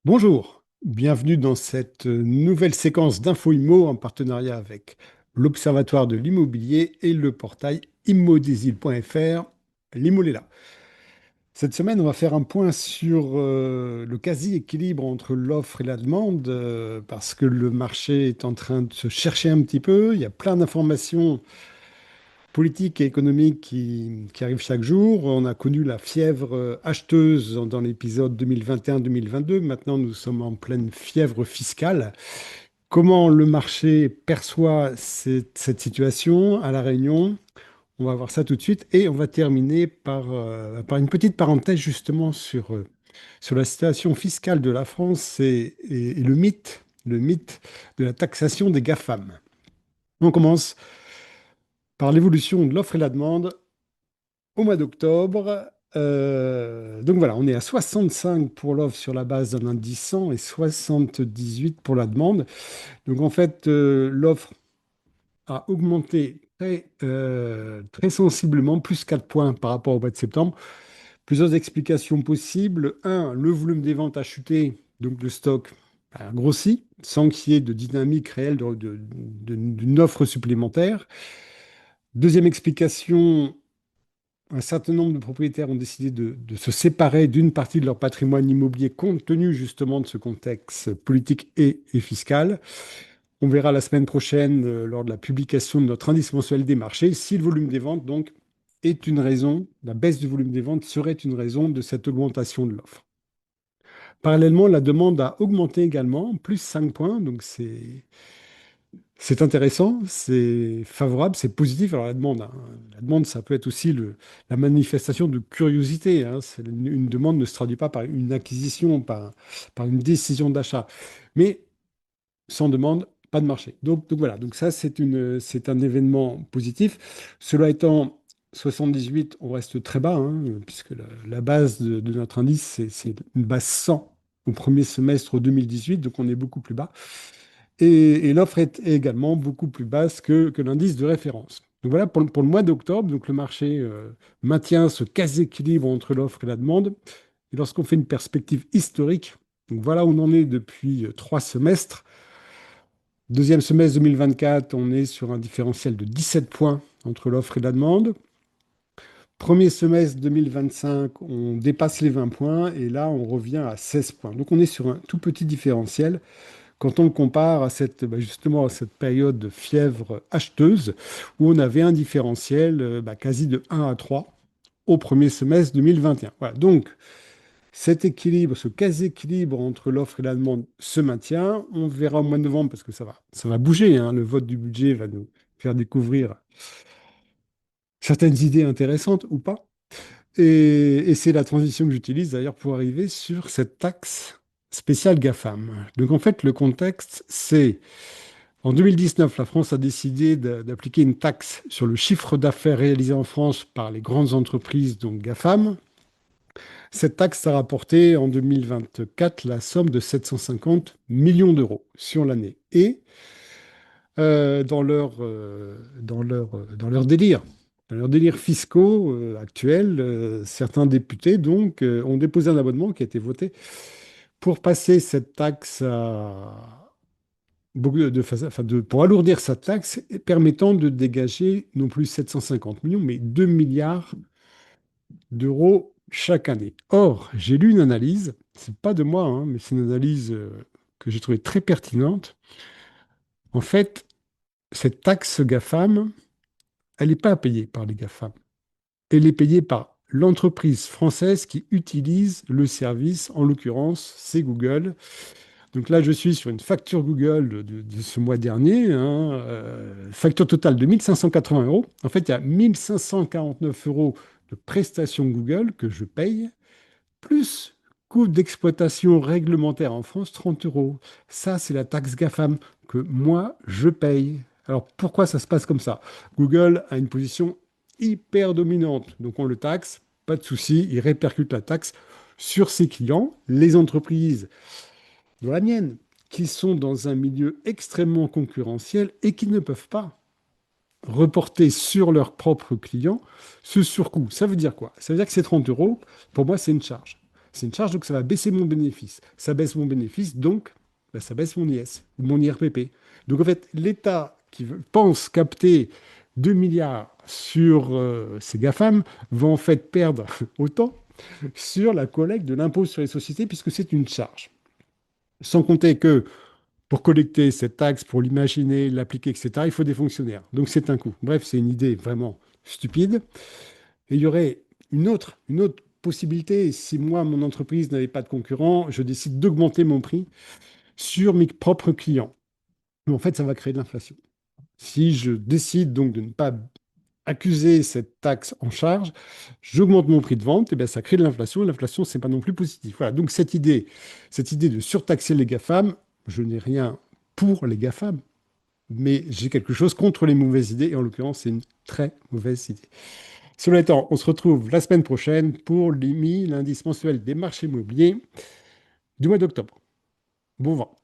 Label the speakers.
Speaker 1: Bonjour, bienvenue dans cette nouvelle séquence d'Info Immo en partenariat avec l'Observatoire de l'immobilier et le portail immodésil.fr. L'Immo est là. Cette semaine, on va faire un point sur le quasi-équilibre entre l'offre et la demande parce que le marché est en train de se chercher un petit peu. Il y a plein d'informations politiques et économiques qui arrivent chaque jour. On a connu la fièvre acheteuse dans l'épisode 2021-2022. Maintenant, nous sommes en pleine fièvre fiscale. Comment le marché perçoit cette situation à La Réunion? On va voir ça tout de suite et on va terminer par une petite parenthèse justement sur la situation fiscale de la France et le mythe de la taxation des GAFAM. On commence par l'évolution de l'offre et la demande au mois d'octobre. Donc voilà, on est à 65 pour l'offre sur la base d'un indice 100 et 78 pour la demande. Donc en fait, l'offre a augmenté très sensiblement, plus 4 points par rapport au mois de septembre. Plusieurs explications possibles. Un, le volume des ventes a chuté, donc le stock a grossi, sans qu'il y ait de dynamique réelle d'une offre supplémentaire. Deuxième explication, un certain nombre de propriétaires ont décidé de se séparer d'une partie de leur patrimoine immobilier compte tenu justement de ce contexte politique et fiscal. On verra la semaine prochaine, lors de la publication de notre indice mensuel des marchés, si le volume des ventes, donc, est une raison, la baisse du volume des ventes serait une raison de cette augmentation de l'offre. Parallèlement, la demande a augmenté également, plus 5 points, donc c'est intéressant, c'est favorable, c'est positif. Alors la demande, ça peut être aussi la manifestation de curiosité, hein. Une demande ne se traduit pas par une acquisition, par une décision d'achat. Mais sans demande, pas de marché. Donc voilà, donc ça c'est un événement positif. Cela étant, 78, on reste très bas, hein, puisque la base de notre indice, c'est une base 100 au premier semestre 2018, donc on est beaucoup plus bas. Et l'offre est également beaucoup plus basse que l'indice de référence. Donc voilà, pour le mois d'octobre, donc le marché maintient ce quasi-équilibre entre l'offre et la demande. Et lorsqu'on fait une perspective historique, donc voilà où on en est depuis 3 semestres. Deuxième semestre 2024, on est sur un différentiel de 17 points entre l'offre et la demande. Premier semestre 2025, on dépasse les 20 points et là, on revient à 16 points. Donc, on est sur un tout petit différentiel quand on le compare à justement à cette période de fièvre acheteuse où on avait un différentiel quasi de 1 à 3 au premier semestre 2021. Voilà. Donc, cet équilibre, ce quasi-équilibre entre l'offre et la demande se maintient. On verra au mois de novembre parce que ça va bouger, hein. Le vote du budget va nous faire découvrir certaines idées intéressantes ou pas. Et c'est la transition que j'utilise d'ailleurs pour arriver sur cette taxe spéciale GAFAM. Donc en fait, le contexte, c'est en 2019, la France a décidé d'appliquer une taxe sur le chiffre d'affaires réalisé en France par les grandes entreprises, donc GAFAM. Cette taxe a rapporté en 2024 la somme de 750 millions d'euros sur l'année. Et dans leur délire fiscaux actuels, certains députés donc ont déposé un amendement qui a été voté pour passer cette taxe pour alourdir cette taxe et permettant de dégager non plus 750 millions, mais 2 milliards d'euros chaque année. Or, j'ai lu une analyse, c'est pas de moi, hein, mais c'est une analyse que j'ai trouvée très pertinente. En fait, cette taxe GAFAM, elle n'est pas payée par les GAFAM. Elle est payée par l'entreprise française qui utilise le service, en l'occurrence, c'est Google. Donc là, je suis sur une facture Google de ce mois dernier, hein, facture totale de 1580 euros. En fait, il y a 1549 euros de prestations Google que je paye plus coût d'exploitation réglementaire en France, 30 euros. Ça, c'est la taxe GAFAM que moi, je paye. Alors, pourquoi ça se passe comme ça? Google a une position hyper dominante, donc on le taxe, pas de souci, il répercute la taxe sur ses clients, les entreprises, dont la mienne, qui sont dans un milieu extrêmement concurrentiel et qui ne peuvent pas reporter sur leurs propres clients ce surcoût. Ça veut dire quoi? Ça veut dire que ces 30 euros, pour moi, c'est une charge. C'est une charge, donc ça va baisser mon bénéfice. Ça baisse mon bénéfice, donc ben, ça baisse mon IS, ou mon IRPP. Donc en fait, l'État pense capter 2 milliards sur ces GAFAM va en fait perdre autant sur la collecte de l'impôt sur les sociétés, puisque c'est une charge. Sans compter que pour collecter cette taxe, pour l'imaginer, l'appliquer, etc., il faut des fonctionnaires. Donc c'est un coût. Bref, c'est une idée vraiment stupide. Et il y aurait une autre possibilité. Si moi, mon entreprise n'avait pas de concurrent, je décide d'augmenter mon prix sur mes propres clients. Mais en fait, ça va créer de l'inflation. Si je décide donc de ne pas accuser cette taxe en charge, j'augmente mon prix de vente, et bien ça crée de l'inflation, et l'inflation, c'est pas non plus positif. Voilà, donc cette idée de surtaxer les GAFAM, je n'ai rien pour les GAFAM, mais j'ai quelque chose contre les mauvaises idées, et en l'occurrence, c'est une très mauvaise idée. Cela étant, on se retrouve la semaine prochaine pour l'IMI, l'indice mensuel des marchés immobiliers du mois d'octobre. Bon vent.